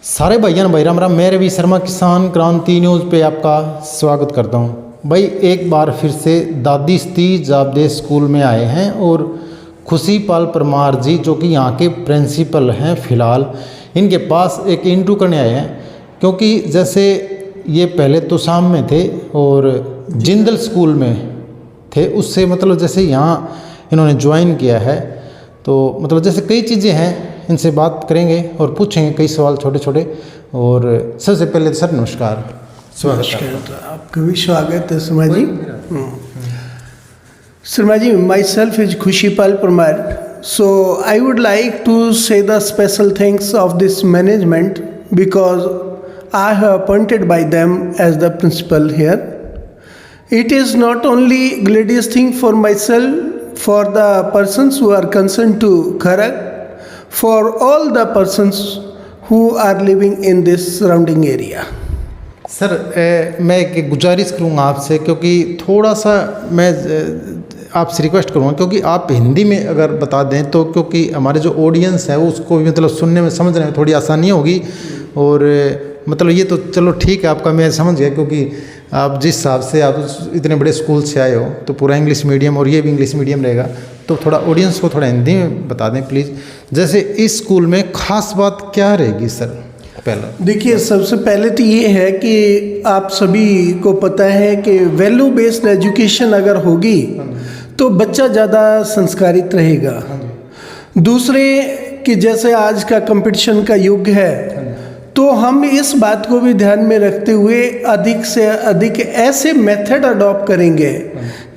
सारे भाइयों भाई राम राम। मैं रवि शर्मा किसान क्रांति न्यूज़ पे आपका स्वागत करता हूँ। भाई एक बार फिर से दादी सतीश जाबदे स्कूल में आए हैं और खुशीपाल परमार जी जो कि यहाँ के प्रिंसिपल हैं फ़िलहाल, इनके पास एक इंटरव्यू करने आए हैं। क्योंकि जैसे ये पहले तो शाम में थे और जिंदल स्कूल में थे, उससे मतलब जैसे यहाँ इन्होंने ज्वाइन किया है, तो मतलब जैसे कई चीज़ें हैं, इनसे बात करेंगे और पूछेंगे कई सवाल छोटे छोटे। और सबसे पहले सर नमस्कार। नमस्कार, आपका भी स्वागत है Sharma ji. Sharma ji, myself is Khushipal Parmar, so I would like to say the special thanks of this management because I have appointed by them as the principal here. It is not only glorious thing for myself, for the persons who are concerned to Kharak, for all the persons who are living in this surrounding area. Sir मैं एक गुजारिश करूँगा आपसे, क्योंकि थोड़ा सा मैं आपसे रिक्वेस्ट करूँगा, क्योंकि आप हिंदी में अगर बता दें तो क्योंकि हमारे जो ऑडियंस है उसको भी मतलब सुनने में समझने में थोड़ी आसानी होगी। और मतलब ये तो चलो ठीक है आपका, मैं समझ गया, क्योंकि आप जिस हिसाब से आप इतने बड़े स्कूल से आए हो तो पूरा इंग्लिश मीडियम और ये भी इंग्लिश मीडियम रहेगा, तो थोड़ा ऑडियंस को थोड़ा हिंदी में बता दें प्लीज़। जैसे इस स्कूल में ख़ास बात क्या रहेगी सर? पहला देखिए, सबसे पहले तो ये है कि आप सभी को पता है कि वैल्यू बेस्ड एजुकेशन अगर होगी तो बच्चा ज़्यादा संस्कारित रहेगा। दूसरे कि जैसे आज का कंपटीशन का युग है, तो हम इस बात को भी ध्यान में रखते हुए अधिक से अधिक ऐसे मेथड अडॉप्ट करेंगे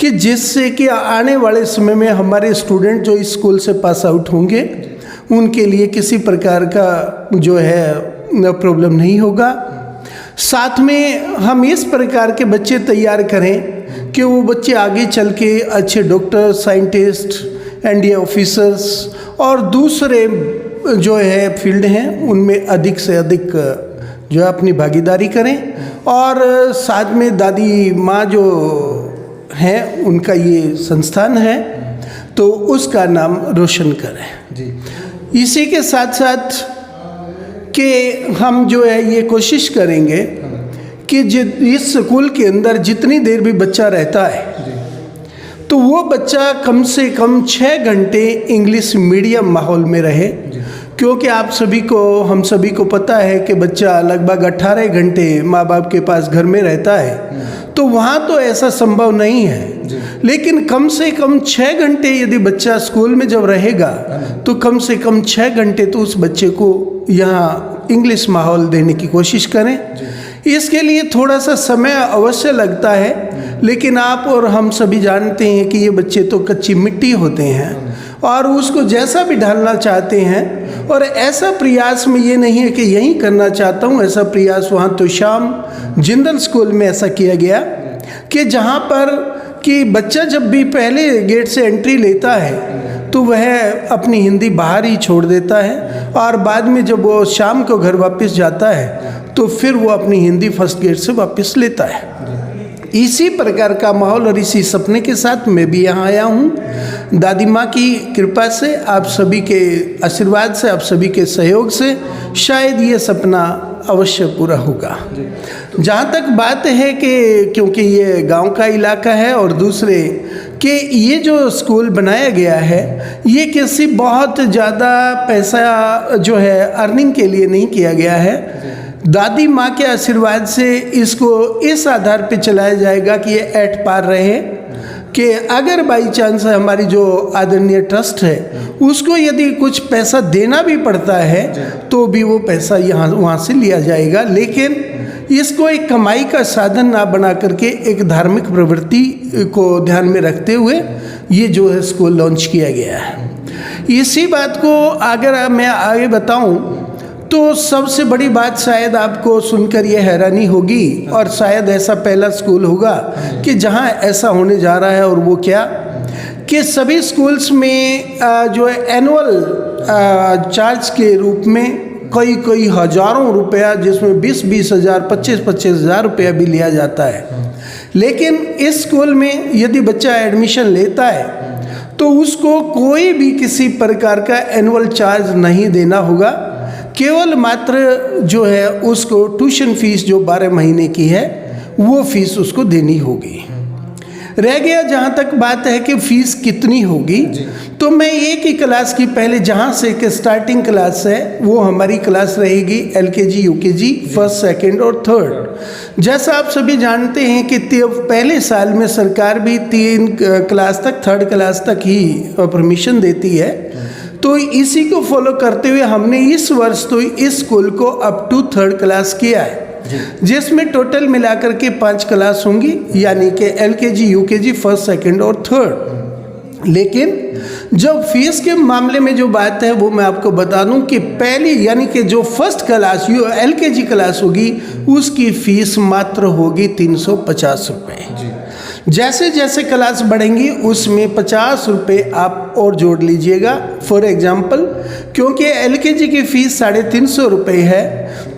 कि जिससे कि आने वाले समय में हमारे स्टूडेंट जो इस स्कूल से पास आउट होंगे उनके लिए किसी प्रकार का जो है प्रॉब्लम नहीं होगा। साथ में हम इस प्रकार के बच्चे तैयार करें कि वो बच्चे आगे चल के अच्छे डॉक्टर, साइंटिस्ट, एनडीए ऑफिसर्स और दूसरे जो है फील्ड हैं उनमें अधिक से अधिक जो है अपनी भागीदारी करें। और साथ में दादी माँ जो हैं उनका ये संस्थान है तो उसका नाम रोशन करें जी। इसी के साथ साथ कि हम जो है ये कोशिश करेंगे कि इस स्कूल के अंदर जितनी देर भी बच्चा रहता है तो वो बच्चा कम से कम 6 घंटे इंग्लिश मीडियम माहौल में रहे, क्योंकि आप सभी को, हम सभी को पता है कि बच्चा लगभग 18 घंटे माँ बाप के पास घर में रहता है, तो वहाँ तो ऐसा संभव नहीं है। लेकिन कम से कम 6 घंटे यदि बच्चा स्कूल में जब रहेगा तो कम से कम 6 घंटे तो उस बच्चे को यहाँ इंग्लिश माहौल देने की कोशिश करें। इसके लिए थोड़ा सा समय अवश्य लगता है, लेकिन आप और हम सभी जानते हैं कि ये बच्चे तो कच्ची मिट्टी होते हैं और उसको जैसा भी ढालना चाहते हैं। और ऐसा प्रयास में ये नहीं है कि यहीं करना चाहता हूँ, ऐसा प्रयास वहाँ तो शाम जिंदल स्कूल में ऐसा किया गया कि जहाँ पर कि बच्चा जब भी पहले गेट से एंट्री लेता है तो वह अपनी हिंदी बाहर ही छोड़ देता है और बाद में जब वो शाम को घर वापस जाता है तो फिर वो अपनी हिंदी फर्स्ट गेट से वापस लेता है। इसी प्रकार का माहौल और इसी सपने के साथ मैं भी यहाँ आया हूँ। दादी माँ की कृपा से, आप सभी के आशीर्वाद से, आप सभी के सहयोग से शायद ये सपना अवश्य पूरा होगा। जहाँ तक बात है कि क्योंकि ये गांव का इलाका है और दूसरे कि ये जो स्कूल बनाया गया है ये किसी बहुत ज़्यादा पैसा जो है अर्निंग के लिए नहीं किया गया है। दादी माँ के आशीर्वाद से इसको इस आधार पे चलाया जाएगा कि ये एट पार रहे, कि अगर बाई चांस हमारी जो आदरणीय ट्रस्ट है उसको यदि कुछ पैसा देना भी पड़ता है तो भी वो पैसा यहाँ वहाँ से लिया जाएगा, लेकिन इसको एक कमाई का साधन ना बना करके एक धार्मिक प्रवृत्ति को ध्यान में रखते हुए ये जो है स्कूल लॉन्च किया गया है। इसी बात को अगर मैं आगे बताऊं तो सबसे बड़ी बात शायद आपको सुनकर ये हैरानी होगी और शायद ऐसा पहला स्कूल होगा कि जहां ऐसा होने जा रहा है। और वो क्या कि सभी स्कूल्स में जो है एनुअल चार्ज के रूप में कई हजारों रुपया, जिसमें 20-20 हज़ार, 25-25 हज़ार रुपया भी लिया जाता है। लेकिन इस स्कूल में यदि बच्चा एडमिशन लेता है तो उसको कोई भी किसी प्रकार का एनुअल चार्ज नहीं देना होगा। केवल मात्र जो है उसको ट्यूशन फीस जो 12 महीने की है वो फीस उसको देनी होगी। रह गया जहाँ तक बात है कि फ़ीस कितनी होगी, तो मैं एक ही क्लास की पहले जहाँ से कि स्टार्टिंग क्लास है वो हमारी क्लास रहेगी LKG UKG फर्स्ट सेकंड और थर्ड। जैसा आप सभी जानते हैं कि पहले साल में सरकार भी 3 क्लास तक, थर्ड क्लास तक ही परमिशन देती है। तो इसी को फॉलो करते हुए हमने इस वर्ष तो इस स्कूल को अप टू थर्ड क्लास किया है, जिसमें टोटल मिलाकर के 5 क्लास होंगी, यानी कि LKG UKG फर्स्ट सेकंड और थर्ड। लेकिन जब फीस के मामले में जो बात है वो मैं आपको बता दूं कि पहली यानी कि जो फर्स्ट क्लास LKG क्लास होगी उसकी फीस मात्र होगी 350 रुपये। जैसे जैसे क्लास बढ़ेंगी उसमें 50 रुपये आप और जोड़ लीजिएगा। फॉर एग्जाम्पल, क्योंकि LKG की फ़ीस 350 रुपये है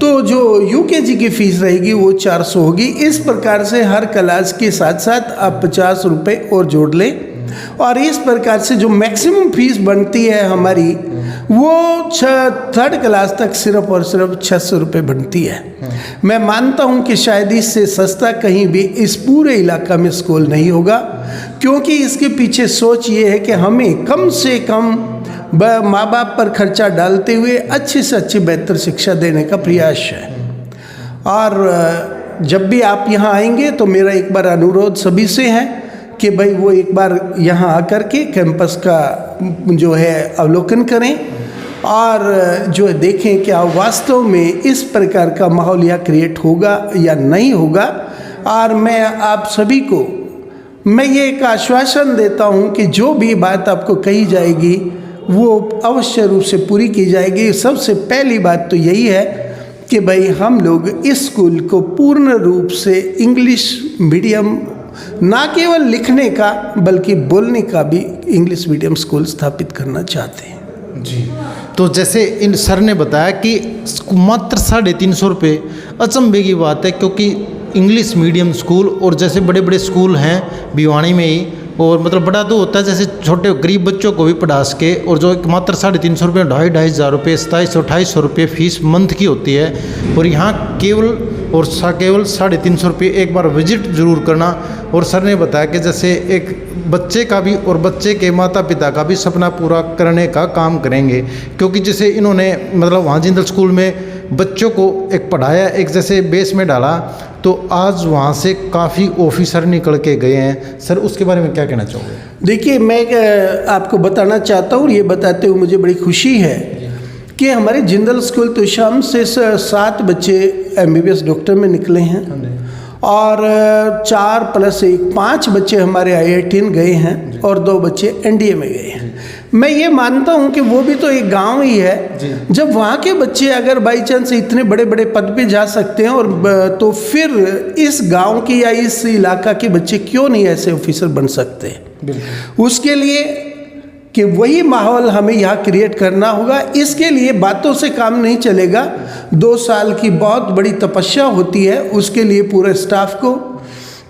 तो जो UKG की फ़ीस रहेगी वो 400 होगी। इस प्रकार से हर क्लास के साथ साथ आप 50 रुपये और जोड़ लें, और इस प्रकार से जो मैक्सिमम फीस बनती है हमारी वो थर्ड क्लास तक सिर्फ और सिर्फ 600 रुपये बनती है। मैं मानता हूं कि शायद इससे सस्ता कहीं भी इस पूरे इलाका में स्कूल नहीं होगा, क्योंकि इसके पीछे सोच ये है कि हमें कम से कम माँ बाप पर खर्चा डालते हुए अच्छी से अच्छी बेहतर शिक्षा देने का प्रयास है। और जब भी आप यहाँ आएंगे तो मेरा एक बार अनुरोध सभी से है कि भाई वो एक बार यहाँ आकर के कैंपस का जो है अवलोकन करें और जो है देखें कि वास्तव में इस प्रकार का माहौल यहाँ क्रिएट होगा या नहीं होगा। और मैं आप सभी को मैं ये एक आश्वासन देता हूँ कि जो भी बात आपको कही जाएगी वो अवश्य रूप से पूरी की जाएगी। सबसे पहली बात तो यही है कि भाई हम लोग इस स्कूल को पूर्ण रूप से इंग्लिश मीडियम, ना केवल लिखने का बल्कि बोलने का भी इंग्लिश मीडियम स्कूल स्थापित करना चाहते हैं। जी, तो जैसे इन सर ने बताया कि मात्र 350 रुपये, अचंभे की बात है, क्योंकि इंग्लिश मीडियम स्कूल और जैसे बड़े बड़े स्कूल हैं भिवानी में ही, और मतलब बड़ा तो होता है जैसे छोटे गरीब बच्चों को भी पढ़ा सके, और जो मात्र 350 रुपये, 2,500 रुपये, 2700-2800 रुपये फीस मंथ की होती है। और यहाँ केवल 350 रुपये एक बार विजिट ज़रूर करना। और सर ने बताया कि जैसे एक बच्चे का भी और बच्चे के माता पिता का भी सपना पूरा करने का काम करेंगे, क्योंकि जैसे इन्होंने मतलब वहाँ जिंदल स्कूल में बच्चों को एक पढ़ाया, एक जैसे बेस में डाला, तो आज वहाँ से काफ़ी ऑफिसर निकल के गए हैं। सर उसके बारे में क्या कहना चाहोगे? देखिए, मैं आपको बताना चाहता हूँ, ये बताते हुए मुझे बड़ी खुशी है कि हमारे जिंदल स्कूल तुशाम से 7 बच्चे MBBS डॉक्टर में निकले हैं, और 4 + 1 5 बच्चे हमारे IITN गए हैं और 2 बच्चे NDA में गए हैं। मैं ये मानता हूँ कि वो भी तो एक गांव ही है। जब वहाँ के बच्चे अगर बाई चांस इतने बड़े बड़े पद पे जा सकते हैं, और तो फिर इस गांव के या इस इलाका के बच्चे क्यों नहीं ऐसे ऑफिसर बन सकते? उसके लिए कि वही माहौल हमें यहाँ क्रिएट करना होगा। इसके लिए बातों से काम नहीं चलेगा, 2 साल की बहुत बड़ी तपस्या होती है। उसके लिए पूरे स्टाफ को,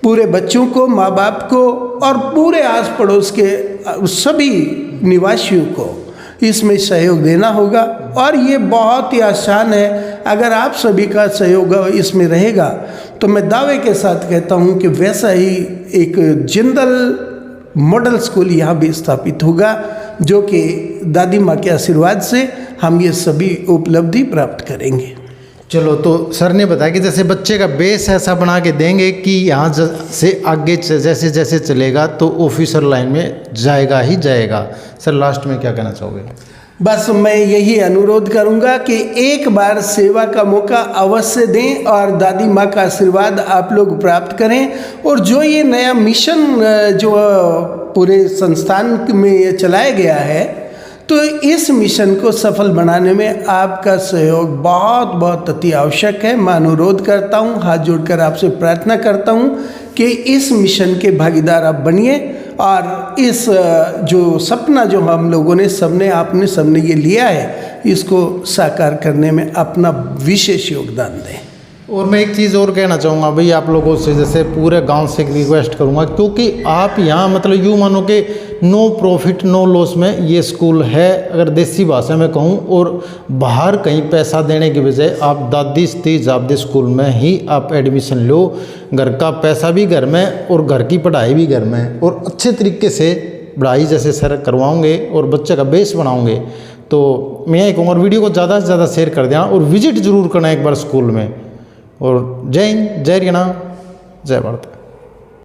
पूरे बच्चों को, माँ बाप को और पूरे आस पड़ोस के सभी निवासियों को इसमें सहयोग देना होगा। और ये बहुत ही आसान है, अगर आप सभी का सहयोग इसमें रहेगा तो मैं दावे के साथ कहता हूँ कि वैसा ही एक जिंदल मॉडल स्कूल यहाँ भी स्थापित होगा, जो कि दादी माँ के आशीर्वाद से हम ये सभी उपलब्धि प्राप्त करेंगे। चलो, तो सर ने बताया कि जैसे बच्चे का बेस ऐसा बना के देंगे कि यहाँ से आगे जैसे जैसे चलेगा तो ऑफिसर लाइन में जाएगा ही जाएगा। सर लास्ट में क्या कहना चाहोगे? बस मैं यही अनुरोध करूंगा कि एक बार सेवा का मौका अवश्य दें और दादी माँ का आशीर्वाद आप लोग प्राप्त करें। और जो ये नया मिशन जो पूरे संस्थान में ये चलाया गया है, तो इस मिशन को सफल बनाने में आपका सहयोग बहुत बहुत अति आवश्यक है। मैं अनुरोध करता हूँ, हाथ जोड़कर आपसे प्रार्थना करता हूँ कि इस मिशन के भागीदार आप बनिए, और इस जो सपना जो हम लोगों ने सबने ये लिया है, इसको साकार करने में अपना विशेष योगदान दें। और मैं एक चीज़ और कहना चाहूँगा भाई, आप लोगों से जैसे पूरे गांव से रिक्वेस्ट करूँगा, क्योंकि आप यहाँ मतलब यूँ मानो कि नो प्रॉफिट नो लॉस में ये स्कूल है अगर देसी भाषा में कहूँ। और बाहर कहीं पैसा देने के बजाय आप दादी सतीश जाबदे स्कूल में ही आप एडमिशन लो। घर का पैसा भी घर में और घर की पढ़ाई भी घर में, और अच्छे तरीके से पढ़ाई जैसे सर करवाओगे और बच्चे का बेस बनाओगे। तो मैं यही कहूँगा, और वीडियो को ज़्यादा से ज़्यादा शेयर कर देना और विजिट जरूर करना एक बार स्कूल में। और जय हिंद, जय हरियाणा, जय भारत।